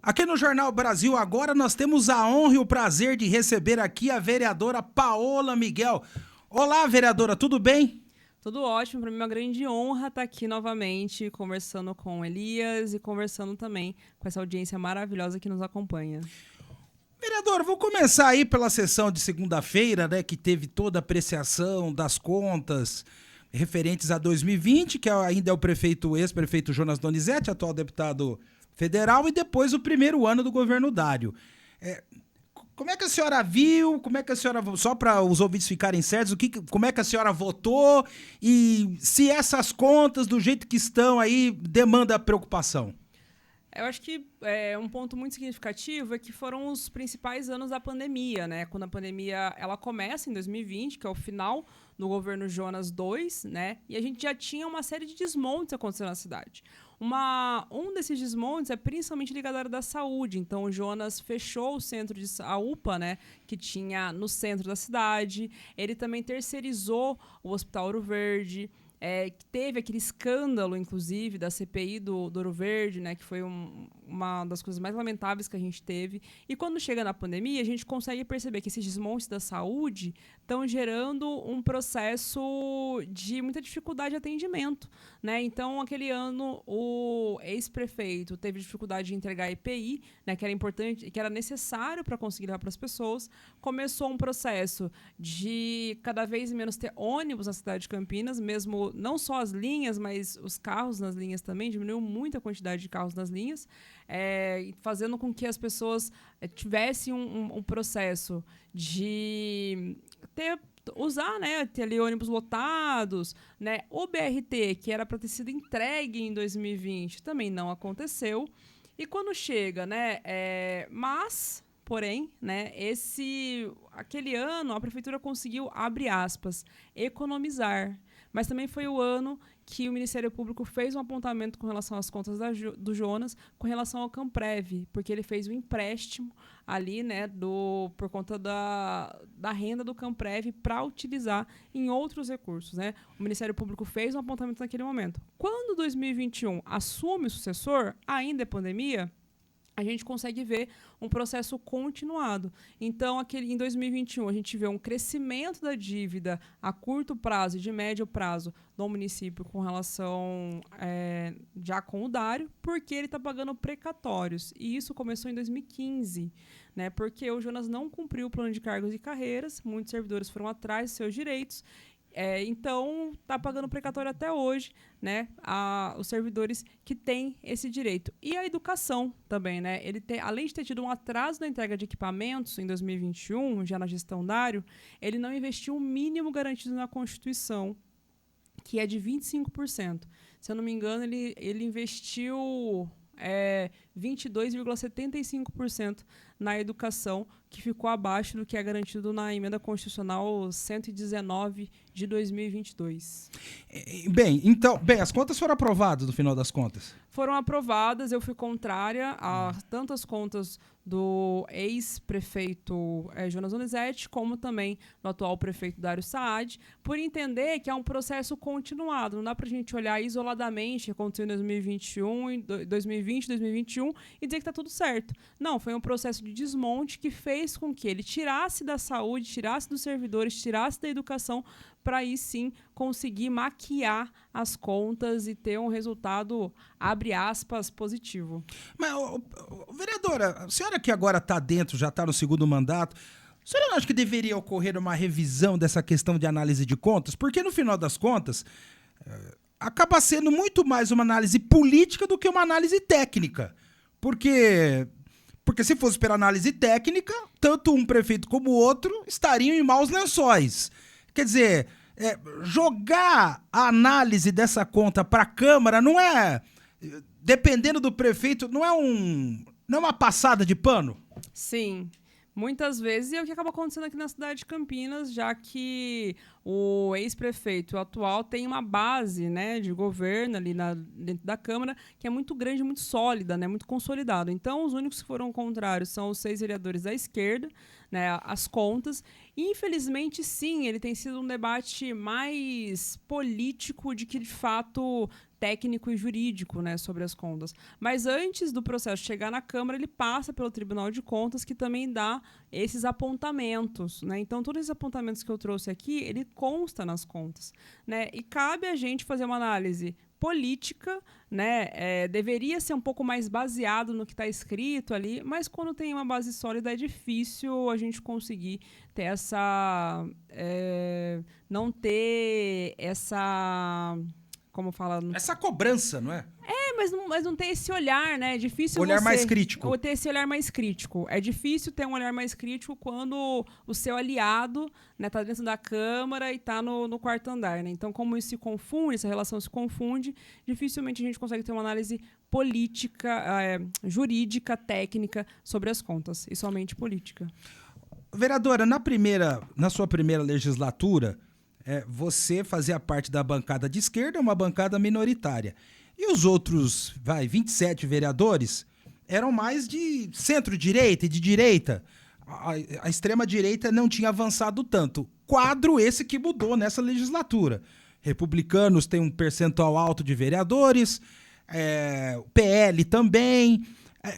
Aqui no Jornal Brasil Agora nós temos a honra e o prazer de receber aqui a vereadora Paola Miguel. Olá, vereadora, tudo bem? Tudo ótimo, para mim é uma grande honra estar aqui novamente conversando com o Elias e conversando também com essa audiência maravilhosa que nos acompanha. Vereadora, vou começar aí pela sessão de segunda-feira, né, que teve toda a apreciação das contas referentes a 2020, que ainda é o ex-prefeito Jonas Donizete, atual deputado federal, e depois o primeiro ano do governo Dário. Como é que a senhora viu? Como é que a senhora, só para os ouvintes ficarem certos, como é que a senhora votou e se essas contas, do jeito que estão aí, demanda preocupação? Eu acho que um ponto muito significativo é que foram os principais anos da pandemia, né? Quando a pandemia ela começa em 2020, que é o final do governo Jonas II, né? E a gente já tinha uma série de desmontes acontecendo na cidade. Um desses desmontes é principalmente ligado à área da saúde. Então, o Jonas fechou o centro a UPA, né, que tinha no centro da cidade. Ele também terceirizou o Hospital Ouro Verde. Que teve aquele escândalo, inclusive, da CPI do Ouro Verde, né, que foi uma das coisas mais lamentáveis que a gente teve. E quando chega na pandemia, a gente consegue perceber que esses desmontes da saúde estão gerando um processo de muita dificuldade de atendimento, né? Então, aquele ano, o ex-prefeito teve dificuldade de entregar a EPI, né, que era importante, que era necessário para conseguir levar para as pessoas. Começou um processo de cada vez menos ter ônibus na cidade de Campinas, mesmo não só as linhas, mas os carros nas linhas também, diminuiu muito a quantidade de carros nas linhas, fazendo com que as pessoas tivessem um processo de usar, né, ter ali ônibus lotados, né? O BRT, que era para ter sido entregue em 2020, também não aconteceu. E quando chega, né, porém, né, aquele ano a prefeitura conseguiu, abre aspas, economizar. Mas também foi o ano que o Ministério Público fez um apontamento com relação às contas do Jonas, com relação ao Camprev, porque ele fez um empréstimo ali, né, por conta da renda do Camprev para utilizar em outros recursos, né? O Ministério Público fez um apontamento naquele momento. Quando 2021 assume o sucessor, ainda é pandemia, a gente consegue ver um processo continuado. Então, em 2021, a gente vê um crescimento da dívida a curto prazo e de médio prazo do município com relação já com o Dário, porque ele está pagando precatórios. E isso começou em 2015, né? Porque o Jonas não cumpriu o plano de cargos e carreiras, muitos servidores foram atrás de seus direitos. Então, está pagando precatório até hoje, né, os servidores que têm esse direito. E a educação também, né? Além de ter tido um atraso na entrega de equipamentos em 2021, já na gestão Dário, ele não investiu o mínimo garantido na Constituição, que é de 25%. Se eu não me engano, ele investiu 22,75% na educação, que ficou abaixo do que é garantido na Emenda Constitucional 119 de 2022. Bem, as contas foram aprovadas no final das contas? Foram aprovadas, eu fui contrária a tantas contas do ex-prefeito Jonas Donizete, como também do atual prefeito Dário Saad, por entender que é um processo continuado. Não dá para a gente olhar isoladamente o que aconteceu em 2021, 2020, 2021 e dizer que está tudo certo. Não, foi um processo de desmonte que fez com que ele tirasse da saúde, tirasse dos servidores, tirasse da educação, para aí sim conseguir maquiar as contas e ter um resultado, abre aspas, positivo. Mas, vereadora, a senhora que agora está dentro, já está no segundo mandato, a senhora não acha que deveria ocorrer uma revisão dessa questão de análise de contas? Porque no final das contas, acaba sendo muito mais uma análise política do que uma análise técnica. Porque se fosse pela análise técnica, tanto um prefeito como o outro estariam em maus lençóis. Quer dizer, jogar a análise dessa conta para a Câmara não é, dependendo do prefeito, não é uma passada de pano? Sim, muitas vezes, e é o que acaba acontecendo aqui na cidade de Campinas, já que o ex-prefeito atual tem uma base, né, de governo ali dentro da Câmara que é muito grande, muito sólida, né, muito consolidado. Então, os únicos que foram contrários são os 6 vereadores da esquerda, né, as contas. E, infelizmente, sim, ele tem sido um debate mais político de que, de fato, técnico e jurídico, né, sobre as contas. Mas antes do processo chegar na Câmara, ele passa pelo Tribunal de Contas, que também dá esses apontamentos, né? Então, todos esses apontamentos que eu trouxe aqui, ele consta nas contas, né? E cabe a gente fazer uma análise política, né? Deveria ser um pouco mais baseado no que está escrito ali, mas quando tem uma base sólida é difícil a gente conseguir ter essa... não ter essa... Como fala? Essa cobrança, não é? Mas não tem esse olhar, né? É difícil olhar mais crítico. Ou ter esse olhar mais crítico. É difícil ter um olhar mais crítico quando o seu aliado, né, tá dentro da Câmara e tá no quarto andar, né? Então, como isso se confunde, essa relação se confunde, dificilmente a gente consegue ter uma análise política, jurídica, técnica sobre as contas, e somente política. Vereadora, na sua primeira legislatura, você fazia parte da bancada de esquerda, uma bancada minoritária. E os outros, 27 vereadores, eram mais de centro-direita e de direita. A extrema-direita não tinha avançado tanto. Quadro esse que mudou nessa legislatura. Republicanos têm um percentual alto de vereadores, o PL também.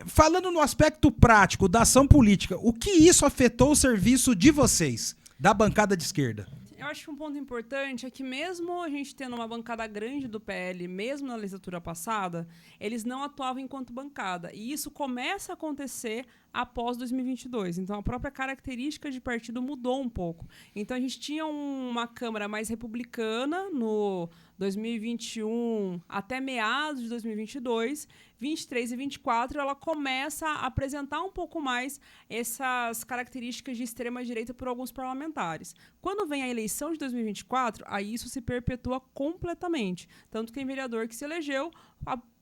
Falando no aspecto prático da ação política, o que isso afetou o serviço de vocês, da bancada de esquerda? Eu acho que um ponto importante é que mesmo a gente tendo uma bancada grande do PL, mesmo na legislatura passada, eles não atuavam enquanto bancada. E isso começa a acontecer após 2022. Então, a própria característica de partido mudou um pouco. Então, a gente tinha uma Câmara mais republicana no 2021 até meados de 2022, 23 e 24, ela começa a apresentar um pouco mais essas características de extrema-direita por alguns parlamentares. Quando vem a eleição de 2024, aí isso se perpetua completamente. Tanto que tem vereador que se elegeu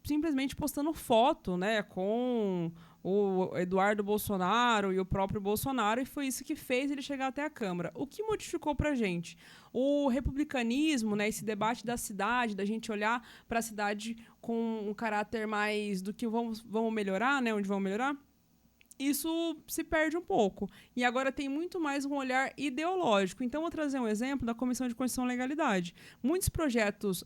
simplesmente postando foto, né, com o Eduardo Bolsonaro e o próprio Bolsonaro, e foi isso que fez ele chegar até a Câmara. O que modificou para a gente? O republicanismo, né, esse debate da cidade, da gente olhar para a cidade com um caráter mais do que vamos melhorar, né, onde vamos melhorar, isso se perde um pouco. E agora tem muito mais um olhar ideológico. Então, vou trazer um exemplo da Comissão de Constituição e Legalidade. Muitos projetos,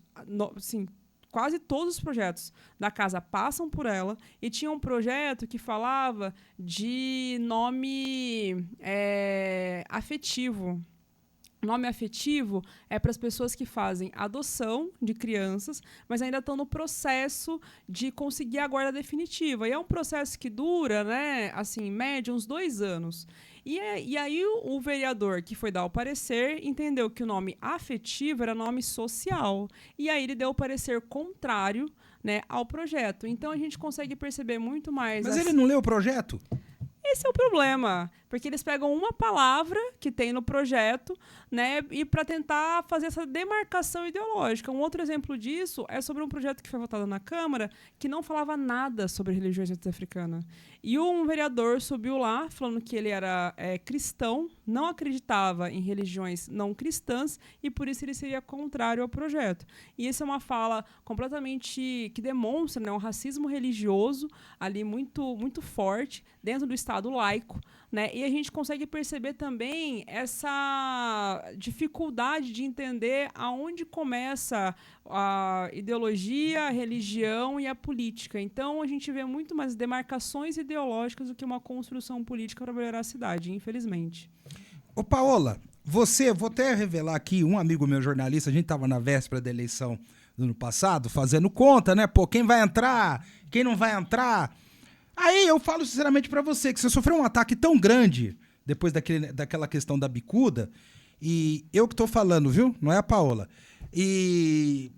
quase todos os projetos da casa passam por ela, e tinha um projeto que falava de nome afetivo. Nome afetivo é para as pessoas que fazem adoção de crianças, mas ainda estão no processo de conseguir a guarda definitiva. E é um processo que dura, né, assim, em média, uns 2 anos. E aí o vereador que foi dar o parecer entendeu que o nome afetivo era nome social. E aí ele deu o parecer contrário, né, ao projeto. Então a gente consegue perceber muito mais... Mas ele não leu o projeto? Esse é o problema, porque eles pegam uma palavra que tem no projeto, né, e para tentar fazer essa demarcação ideológica. Um outro exemplo disso é sobre um projeto que foi votado na Câmara que não falava nada sobre religiões africanas. E um vereador subiu lá falando que ele era cristão, não acreditava em religiões não cristãs e por isso ele seria contrário ao projeto. E essa é uma fala completamente que demonstra, né, um racismo religioso ali muito, muito forte dentro do Estado laico, né? E a gente consegue perceber também essa dificuldade de entender aonde começa a ideologia, a religião e a política. Então, a gente vê muito mais demarcações ideológicas do que uma construção política para melhorar a cidade, infelizmente. Ô, Paola, vou até revelar aqui, um amigo meu jornalista, a gente estava na véspera da eleição do ano passado, fazendo conta, né? Pô, quem vai entrar, quem não vai entrar... Aí eu falo sinceramente pra você que você sofreu um ataque tão grande depois daquela questão da bicuda, e eu que tô falando, viu? Não é a Paola. E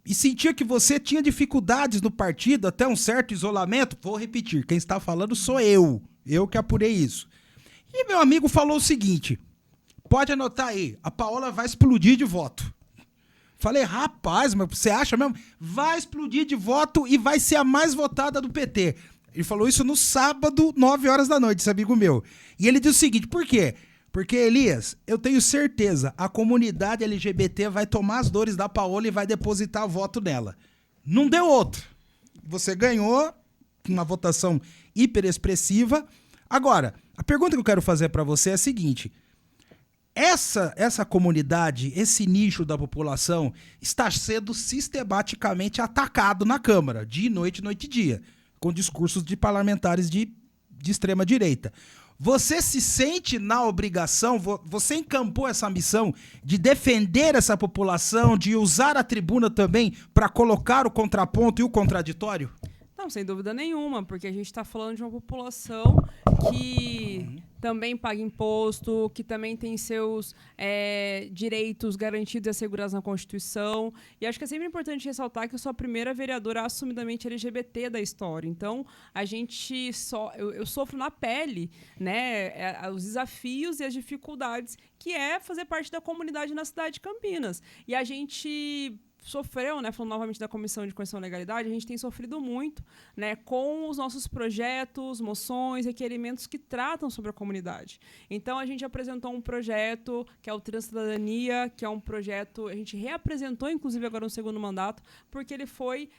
sentia que você tinha dificuldades no partido, até um certo isolamento. Vou repetir, quem está falando sou eu. Eu que apurei isso. E meu amigo falou o seguinte, pode anotar aí, a Paola vai explodir de voto. Falei, rapaz, mas você acha mesmo? Vai explodir de voto e vai ser a mais votada do PT. Ele falou isso no sábado, 9 horas da noite, esse amigo meu. E ele disse o seguinte, por quê? Porque, Elias, eu tenho certeza, a comunidade LGBT vai tomar as dores da Paola e vai depositar voto nela. Não deu outro. Você ganhou uma votação hiperexpressiva. Agora, a pergunta que eu quero fazer para você é a seguinte. essa comunidade, esse nicho da população está sendo sistematicamente atacado na Câmara, dia e noite e dia, com discursos de parlamentares de extrema direita. Você se sente na obrigação, você encampou essa missão de defender essa população, de usar a tribuna também para colocar o contraponto e o contraditório? Não, sem dúvida nenhuma, porque a gente está falando de uma população que também paga imposto, que também tem seus direitos garantidos e assegurados na Constituição. E acho que é sempre importante ressaltar que eu sou a primeira vereadora assumidamente LGBT da história. Então, eu sofro na pele, né, os desafios e as dificuldades que é fazer parte da comunidade na cidade de Campinas. E a gente sofreu, né, falando novamente da Comissão de Constituição e Legalidade, a gente tem sofrido muito, né, com os nossos projetos, moções, requerimentos que tratam sobre a comunidade. Então, a gente apresentou um projeto, que é o Transcidadania, que é um projeto, a gente reapresentou, inclusive, agora no segundo mandato, porque ele foi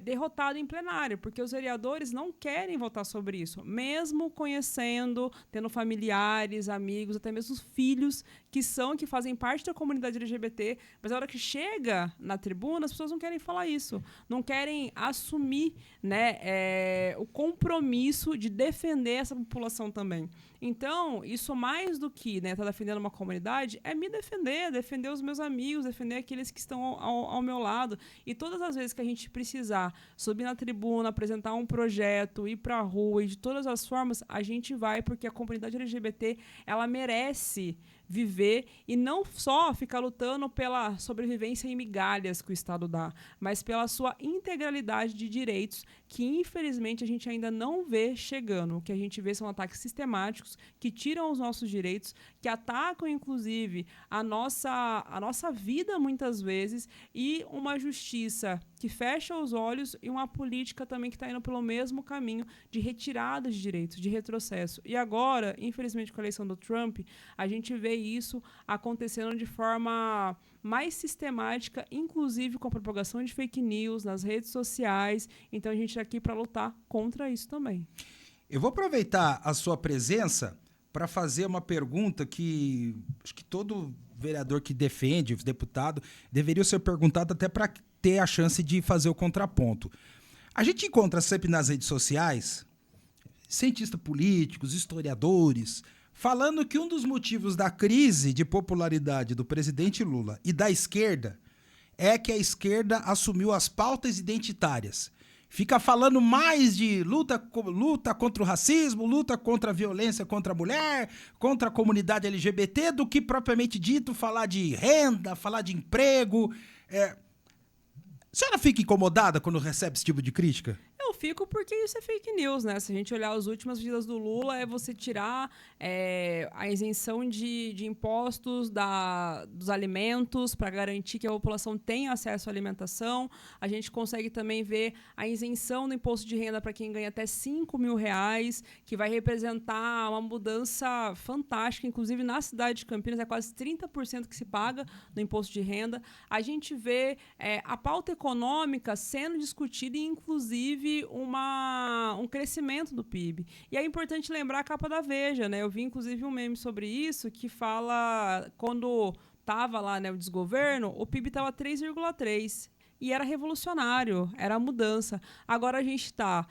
derrotado em plenário, porque os vereadores não querem votar sobre isso, mesmo conhecendo, tendo familiares, amigos, até mesmo filhos que fazem parte da comunidade LGBT, mas a hora que chega na tribuna, as pessoas não querem falar isso, não querem assumir, né, o compromisso de defender essa população também. Então, isso mais do que tá defendendo uma comunidade, é me defender os meus amigos, defender aqueles que estão ao meu lado. E todas as vezes que a gente precisar subir na tribuna, apresentar um projeto, ir para a rua e de todas as formas, a gente vai, porque a comunidade LGBT, ela merece viver e não só ficar lutando pela sobrevivência em migalhas que o Estado dá, mas pela sua integralidade de direitos que, infelizmente, a gente ainda não vê chegando. O que a gente vê são ataques sistemáticos que tiram os nossos direitos, que atacam, inclusive, a nossa vida, muitas vezes, e uma justiça que fecha os olhos e uma política também que está indo pelo mesmo caminho de retirada de direitos, de retrocesso. E agora, infelizmente, com a eleição do Trump, a gente vê isso acontecendo de forma mais sistemática, inclusive com a propagação de fake news nas redes sociais. Então, a gente está aqui para lutar contra isso também. Eu vou aproveitar a sua presença para fazer uma pergunta que acho que todo vereador que defende, deputado, deveria ser perguntado até para ter a chance de fazer o contraponto. A gente encontra sempre nas redes sociais cientistas políticos, historiadores, falando que um dos motivos da crise de popularidade do presidente Lula e da esquerda é que a esquerda assumiu as pautas identitárias. Fica falando mais de luta contra o racismo, luta contra a violência contra a mulher, contra a comunidade LGBT, do que propriamente dito falar de renda, falar de emprego. A senhora fica incomodada quando recebe esse tipo de crítica? Eu fico porque isso é fake news, né? Se a gente olhar as últimas medidas do Lula, é você tirar a isenção de impostos dos alimentos para garantir que a população tenha acesso à alimentação. A gente consegue também ver a isenção do imposto de renda para quem ganha até R$5.000, que vai representar uma mudança fantástica. Inclusive, na cidade de Campinas, é quase 30% que se paga no imposto de renda. A gente vê a pauta econômica sendo discutida e, inclusive, um crescimento do PIB. E é importante lembrar a capa da Veja, né? Eu vi, inclusive, um meme sobre isso que fala, quando estava lá, né, o desgoverno, o PIB estava 3,3%. E era revolucionário, era a mudança. Agora a gente está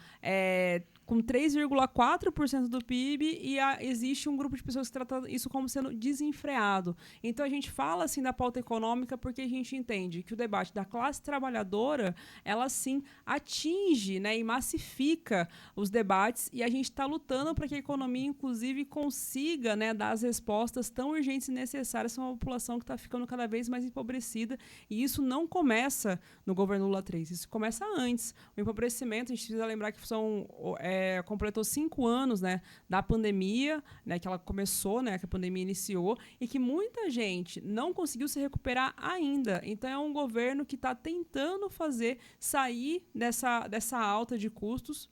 com 3,4% do PIB e existe um grupo de pessoas que trata isso como sendo desenfreado. Então, a gente fala assim da pauta econômica porque a gente entende que o debate da classe trabalhadora, ela sim atinge, né, e massifica os debates, e a gente está lutando para que a economia, inclusive, consiga, né, dar as respostas tão urgentes e necessárias a uma população que está ficando cada vez mais empobrecida, e isso não começa no governo Lula 3, isso começa antes. O empobrecimento, a gente precisa lembrar que completou 5 anos, né, da pandemia, né, que ela começou, né, que a pandemia iniciou, e que muita gente não conseguiu se recuperar ainda. Então, é um governo que está tentando sair dessa alta de custos.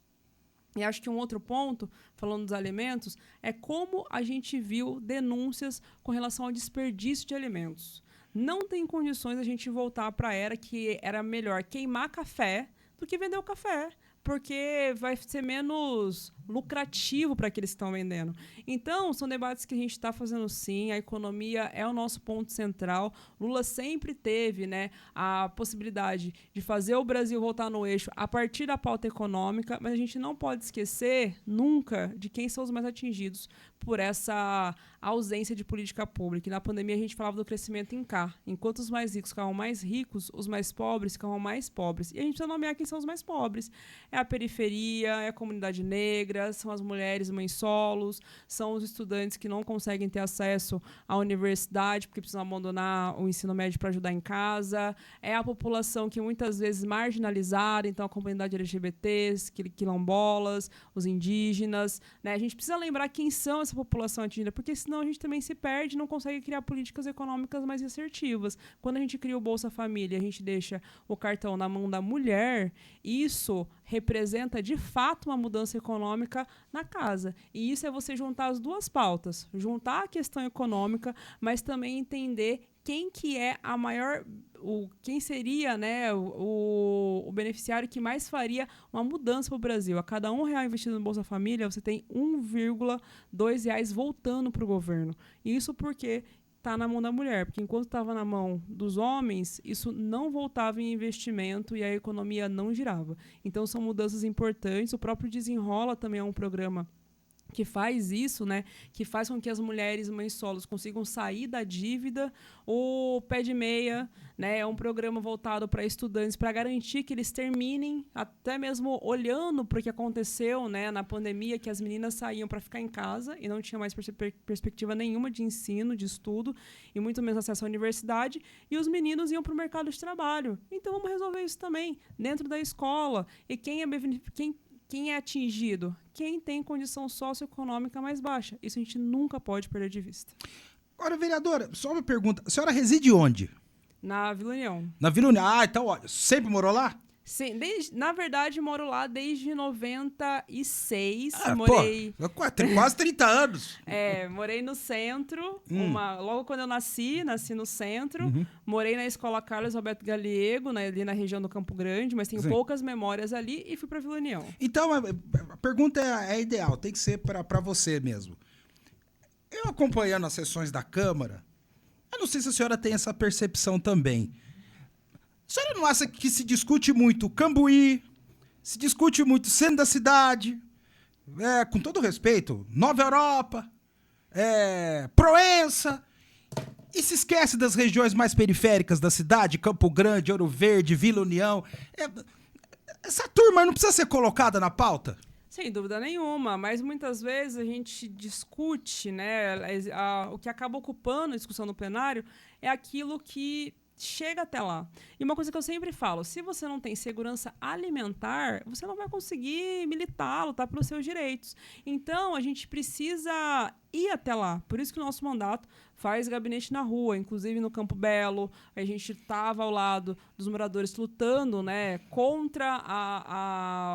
E acho que um outro ponto, falando dos alimentos, é como a gente viu denúncias com relação ao desperdício de alimentos. Não tem condições a gente voltar para a era que era melhor queimar café do que vender o café, porque vai ser menos lucrativo para aqueles que estão vendendo. Então, são debates que a gente está fazendo sim, a economia é o nosso ponto central. Lula sempre teve, né, a possibilidade de fazer o Brasil voltar no eixo a partir da pauta econômica, mas a gente não pode esquecer nunca de quem são os mais atingidos por essa ausência de política pública. E na pandemia a gente falava do crescimento em K. Enquanto os mais ricos ficavam mais ricos, os mais pobres ficavam mais pobres. E a gente precisa nomear quem são os mais pobres. É a periferia, é a comunidade negra, são as mulheres mães solos, são os estudantes que não conseguem ter acesso à universidade porque precisam abandonar o ensino médio para ajudar em casa, é a população que muitas vezes marginalizada, então a comunidade LGBTs, quilombolas, os indígenas, né? A gente precisa lembrar quem são essa população atingida, porque senão a gente também se perde e não consegue criar políticas econômicas mais assertivas. Quando a gente cria o Bolsa Família, a gente deixa o cartão na mão da mulher, isso representa, de fato, uma mudança econômica na casa. E isso é você juntar as duas pautas. Juntar a questão econômica, mas também entender quem que é a maior... quem seria, né, o beneficiário que mais faria uma mudança para o Brasil. A cada R$1 investido no Bolsa Família, você tem R$1,2 voltando para o governo. Isso porque está na mão da mulher, porque enquanto estava na mão dos homens, isso não voltava em investimento e a economia não girava. Então, são mudanças importantes. O próprio Desenrola também é um programa que faz isso, né? Que faz com que as mulheres mães solos consigam sair da dívida. O Pé de Meia, né, é um programa voltado para estudantes, para garantir que eles terminem, até mesmo olhando para o que aconteceu, né, na pandemia, que as meninas saíam para ficar em casa e não tinha mais perspectiva nenhuma de ensino, de estudo, e muito menos acesso à universidade, e os meninos iam para o mercado de trabalho. Então, vamos resolver isso também, dentro da escola. E quem é atingido? Quem tem condição socioeconômica mais baixa. Isso a gente nunca pode perder de vista. Agora, vereadora, só uma pergunta. A senhora reside onde? Na Vila União. Na Vila União. Ah, então, olha, sempre morou lá? Sim, na verdade, moro lá desde 96. Ah, morei... Pô, quase 30 anos. Morei no centro, logo quando eu nasci no centro. Morei na Escola Carlos Alberto Galiego, ali na região do Campo Grande, mas tenho poucas memórias ali e fui para Vila União. Então, a pergunta é ideal, tem que ser para você mesmo. Eu acompanhando as sessões da Câmara, eu não sei se a senhora tem essa percepção também. A senhora não acha que se discute muito Cambuí, se discute muito centro da cidade, com todo respeito, Nova Europa, Proença, e se esquece das regiões mais periféricas da cidade, Campo Grande, Ouro Verde, Vila União. Essa turma não precisa ser colocada na pauta? Sem dúvida nenhuma, mas muitas vezes a gente discute, né, o que acaba ocupando a discussão no plenário é aquilo que chega até lá. E uma coisa que eu sempre falo, se você não tem segurança alimentar, você não vai conseguir militar, lutar pelos seus direitos. Então, a gente precisa ir até lá. Por isso que o nosso mandato faz gabinete na rua, inclusive no Campo Belo. A gente estava ao lado dos moradores lutando, né, contra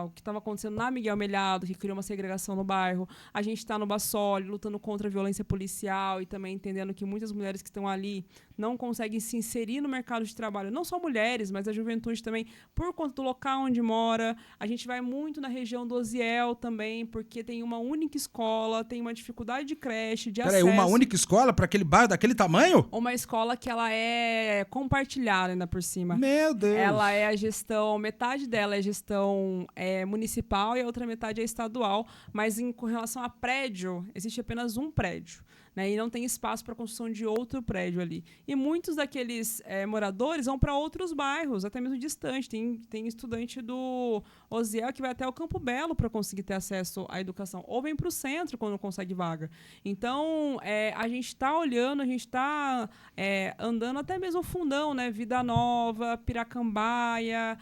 o que estava acontecendo na Miguel Melhado, que criou uma segregação no bairro. A gente está no Bassoli, lutando contra a violência policial e também entendendo que muitas mulheres que estão ali não conseguem se inserir no mercado de trabalho. Não só mulheres, mas a juventude também, por conta do local onde mora. A gente vai muito na região do Osiel também, porque tem uma única escola, tem uma dificuldade de creche, de acesso. Peraí, uma única escola para aquele bairro daquele tamanho? Uma escola que ela é compartilhada ainda por cima. Meu Deus! Ela é a gestão, metade dela é gestão municipal e a outra metade é estadual, mas com relação a prédio, existe apenas um prédio. Né, e não tem espaço para a construção de outro prédio ali. E muitos daqueles moradores vão para outros bairros, até mesmo distante. Tem estudante do Osiel que vai até o Campo Belo para conseguir ter acesso à educação. Ou vem para o centro quando não consegue vaga. Então, a gente está olhando, a gente está andando até mesmo o Fundão, né? Vida Nova, Piracambaia,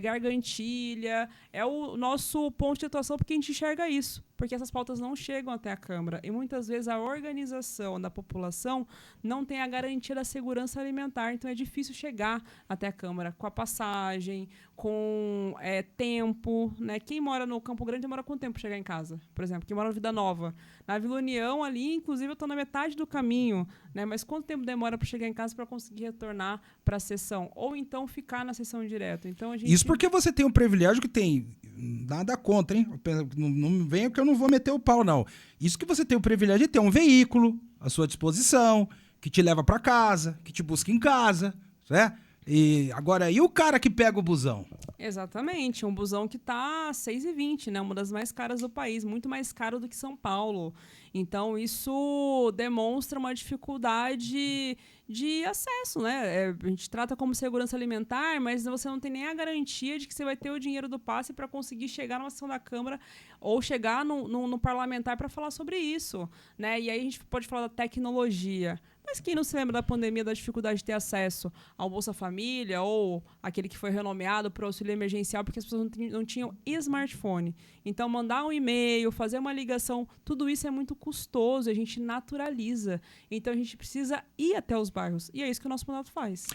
Gargantilha. É o nosso ponto de atuação porque a gente enxerga isso. Porque essas pautas não chegam até a Câmara. E muitas vezes a organização da população não tem a garantia da segurança alimentar. Então é difícil chegar até a Câmara com a passagem, com tempo. Né? Quem mora no Campo Grande demora quanto tempo para chegar em casa? Por exemplo, quem mora no Vida Nova. Na Vila União, ali, inclusive, eu estou na metade do caminho. Né? Mas quanto tempo demora para chegar em casa para conseguir retornar para a sessão? Ou então ficar na sessão direto? Então, Isso porque você tem um privilégio que tem nada contra, hein? Não venha que eu não vou meter o pau, não. Isso que você tem o privilégio de ter um veículo à sua disposição, que te leva para casa, que te busca em casa, né? E agora, e o cara que pega o busão? Exatamente, um busão que tá 6,20, né? Uma das mais caras do país, muito mais caro do que São Paulo. Então, isso demonstra uma dificuldade de acesso, né? A gente trata como segurança alimentar, mas você não tem nem a garantia de que você vai ter o dinheiro do passe para conseguir chegar numa sessão da Câmara ou chegar no parlamentar para falar sobre isso, né? E aí a gente pode falar da tecnologia. Mas quem não se lembra da pandemia, da dificuldade de ter acesso ao Bolsa Família ou aquele que foi renomeado para o auxílio emergencial porque as pessoas não tinham smartphone. Então, mandar um e-mail, fazer uma ligação, tudo isso é muito custoso, a gente naturaliza. Então, a gente precisa ir até os bairros. E é isso que o nosso mandato faz.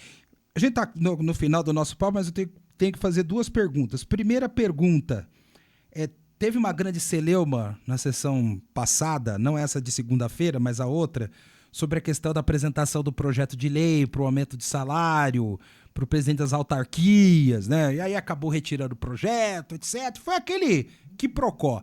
A gente está no final do nosso papo, mas eu tenho que fazer 2 perguntas. Primeira pergunta, teve uma grande celeuma na sessão passada, não essa de segunda-feira, mas a outra, sobre a questão da apresentação do projeto de lei para o aumento de salário, para o presidente das autarquias, né? E aí acabou retirando o projeto, etc. Foi aquele quiprocó.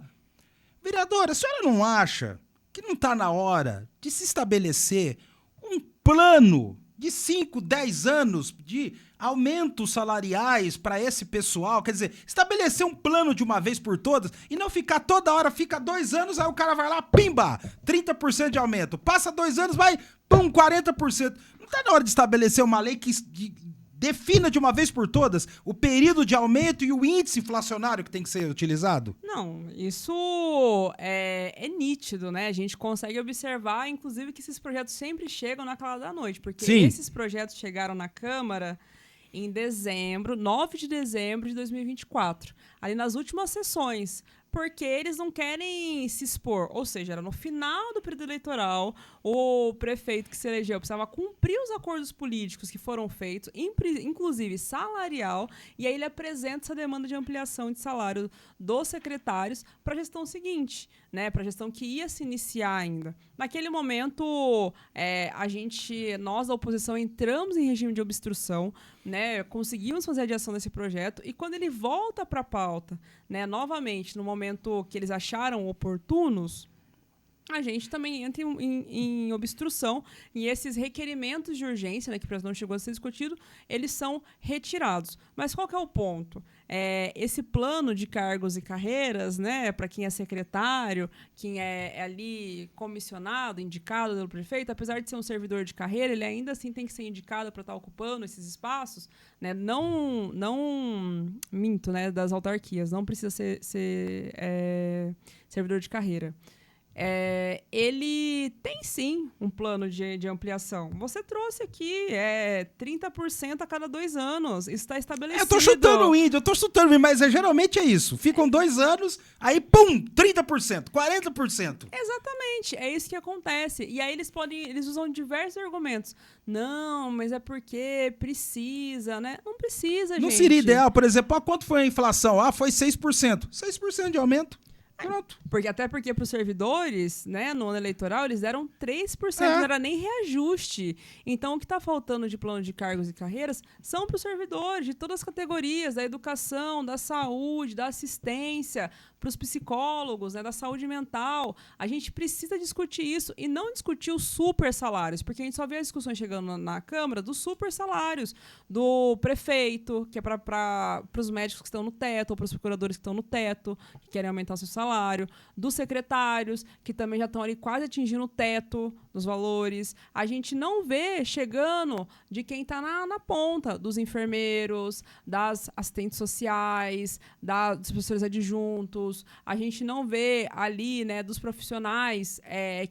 Vereadora, a senhora não acha que não está na hora de se estabelecer um plano de 5, 10 anos de aumentos salariais para esse pessoal? Quer dizer, estabelecer um plano de uma vez por todas e não ficar toda hora, fica 2 anos, aí o cara vai lá, pimba, 30% de aumento. Passa 2 anos, vai, pum, 40%. Não está na hora de estabelecer uma lei que defina de uma vez por todas o período de aumento e o índice inflacionário que tem que ser utilizado? Não, isso é nítido, né? A gente consegue observar, inclusive, que esses projetos sempre chegam na calada da noite, porque Sim. Esses projetos chegaram na Câmara em 9 de dezembro de 2024, ali nas últimas sessões, porque eles não querem se expor. Ou seja, era no final do período eleitoral, o prefeito que se elegeu precisava cumprir os acordos políticos que foram feitos, inclusive salarial, e aí ele apresenta essa demanda de ampliação de salário dos secretários para a gestão seguinte, né, para a gestão que ia se iniciar ainda. Naquele momento, nós da oposição entramos em regime de obstrução, né, conseguimos fazer a adiação desse projeto, e quando ele volta para a pauta, né, novamente, no momento que eles acharam oportunos, a gente também entra em obstrução, e esses requerimentos de urgência, né, que não chegou a ser discutido, eles são retirados. Mas qual que é o ponto? Esse plano de cargos e carreiras, né, para quem é secretário, quem é ali comissionado, indicado pelo prefeito, apesar de ser um servidor de carreira, ele ainda assim tem que ser indicado para estar ocupando esses espaços, né, não minto, né, das autarquias, não precisa ser servidor de carreira. Ele tem sim um plano de ampliação. Você trouxe aqui 30% a cada 2 anos. Isso está estabelecido. Eu tô chutando o índio, eu tô chutando, mas geralmente é isso. Ficam 2 anos, aí pum, 30%, 40%. Exatamente, é isso que acontece. E aí eles usam diversos argumentos. Não, mas é porque precisa, né? Não precisa, gente. Não seria ideal, por exemplo, quanto foi a inflação? Foi 6%. 6% de aumento. Pronto. Até porque para os servidores, né, no ano eleitoral, eles deram 3%, não era nem reajuste. Então, o que está faltando de plano de cargos e carreiras são para os servidores de todas as categorias, da educação, da saúde, da assistência, para os psicólogos, né, da saúde mental. A gente precisa discutir isso e não discutir os super salários, porque a gente só vê as discussões chegando na Câmara dos super salários, do prefeito, que é para os médicos que estão no teto, ou para os procuradores que estão no teto, que querem aumentar o seu salário, dos secretários, que também já estão ali quase atingindo o teto dos valores. A gente não vê chegando de quem está na ponta, dos enfermeiros, das assistentes sociais, dos professores adjuntos. A gente não vê ali, né, dos profissionais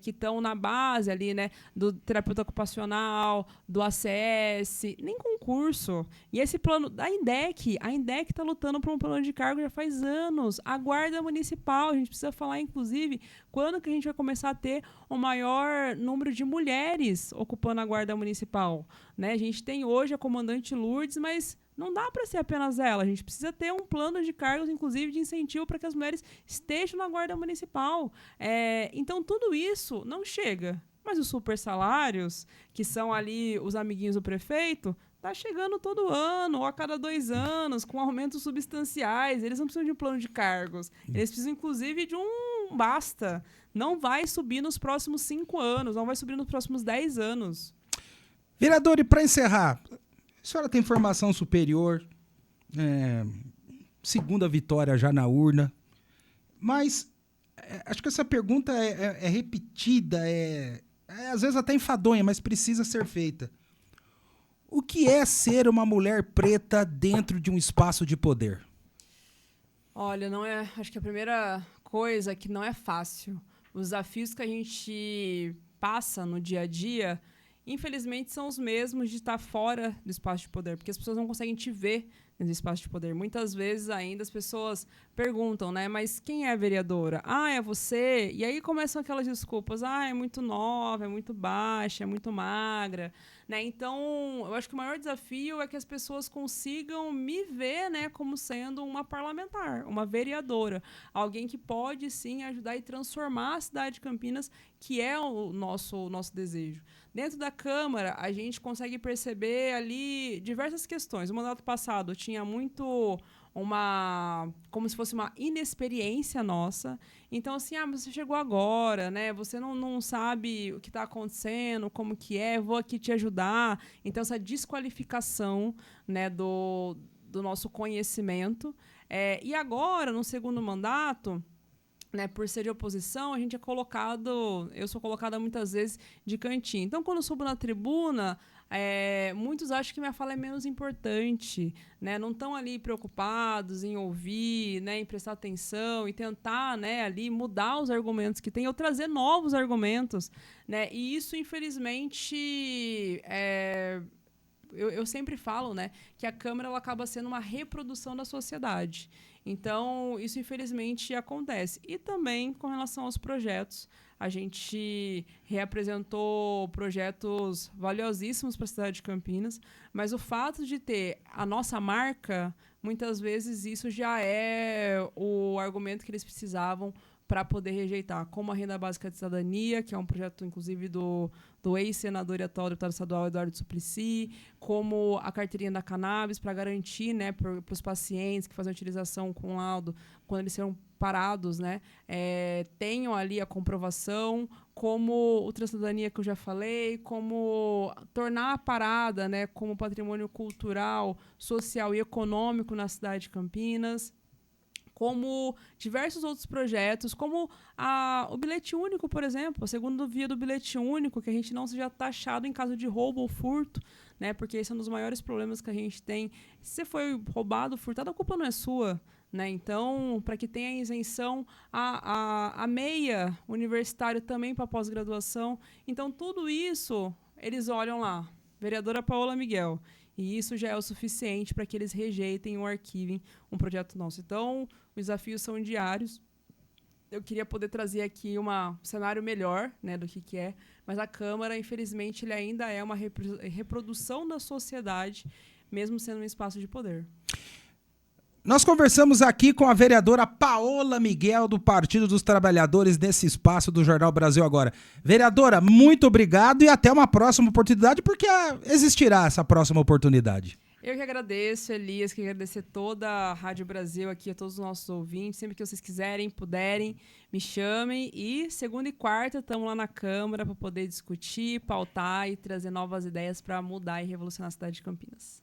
que estão na base ali, né, do terapeuta ocupacional, do ACS, nem concurso. E esse plano da INDEC, a INDEC está lutando por um plano de cargo já faz anos. A Guarda Municipal, a gente precisa falar, inclusive, quando que a gente vai começar a ter o maior número de mulheres ocupando a Guarda Municipal, né? A gente tem hoje a comandante Lourdes, mas não dá para ser apenas ela. A gente precisa ter um plano de cargos, inclusive, de incentivo para que as mulheres estejam na Guarda Municipal. Então, tudo isso não chega. Mas os super salários, que são ali os amiguinhos do prefeito, tá chegando todo ano ou a cada 2 anos, com aumentos substanciais. Eles não precisam de um plano de cargos. Eles precisam, inclusive, de um basta. Não vai subir nos próximos 5 anos, não vai subir nos próximos 10 anos. Vereador, e para encerrar, a senhora tem formação superior, segunda vitória já na urna, mas acho que essa pergunta é repetida, às vezes até enfadonha, mas precisa ser feita. O que é ser uma mulher preta dentro de um espaço de poder? Olha, acho que a primeira coisa é que não é fácil. Os desafios que a gente passa no dia a dia, infelizmente, são os mesmos de estar fora do espaço de poder, porque as pessoas não conseguem te ver nesse espaço de poder. Muitas vezes ainda as pessoas perguntam, né? Mas quem é a vereadora? Ah, é você? E aí começam aquelas desculpas. Ah, é muito nova, é muito baixa, é muito magra. Né? Então, eu acho que o maior desafio é que as pessoas consigam me ver, né, como sendo uma parlamentar, uma vereadora. Alguém que pode, sim, ajudar e transformar a cidade de Campinas, que é o nosso desejo. Dentro da Câmara, a gente consegue perceber ali diversas questões. O mandato passado tinha muito como se fosse uma inexperiência nossa. Então, assim, você chegou agora, né? Você não sabe o que está acontecendo, como que é, vou aqui te ajudar. Então, essa desqualificação, né, do nosso conhecimento. E agora, no segundo mandato, né, por ser de oposição, eu sou colocada muitas vezes de cantinho. Então, quando eu subo na tribuna, muitos acham que minha fala é menos importante, né? Não estão ali preocupados em ouvir, né, em prestar atenção e tentar, né, ali mudar os argumentos que tem, ou trazer novos argumentos, né? E isso, infelizmente, eu sempre falo, né, que a Câmara ela acaba sendo uma reprodução da sociedade. Então, isso infelizmente acontece. E também com relação aos projetos, a gente reapresentou projetos valiosíssimos para a cidade de Campinas, mas o fato de ter a nossa marca, muitas vezes isso já é o argumento que eles precisavam para poder rejeitar, como a Renda Básica de Cidadania, que é um projeto, inclusive, do ex-senador e atual deputado estadual Eduardo Suplicy, como a carteirinha da cannabis, para garantir, né, para os pacientes que fazem utilização com laudo, quando eles serão parados, né, tenham ali a comprovação, como o Transcidadania que eu já falei, como tornar a parada, né, como patrimônio cultural, social e econômico na cidade de Campinas, como diversos outros projetos, como o bilhete único, por exemplo, a segunda via do bilhete único, que a gente não seja taxado em caso de roubo ou furto, né? Porque esse é um dos maiores problemas que a gente tem. Se você foi roubado, furtado, a culpa não é sua, né? Então, para que tenha isenção, a meia universitário também para pós-graduação. Então, tudo isso, eles olham lá, vereadora Paola Miguel. E isso já é o suficiente para que eles rejeitem ou arquivem um projeto nosso. Então, os desafios são diários. Eu queria poder trazer aqui um cenário melhor, né, do que é, mas a Câmara, infelizmente, ele ainda é uma reprodução da sociedade, mesmo sendo um espaço de poder. Nós conversamos aqui com a vereadora Paola Miguel, do Partido dos Trabalhadores, nesse espaço do Jornal Brasil Agora. Vereadora, muito obrigado e até uma próxima oportunidade, porque existirá essa próxima oportunidade. Eu que agradeço, Elias, que agradecer toda a Rádio Brasil aqui, a todos os nossos ouvintes. Sempre que vocês quiserem, puderem, me chamem. E segunda e quarta estamos lá na Câmara para poder discutir, pautar e trazer novas ideias para mudar e revolucionar a cidade de Campinas.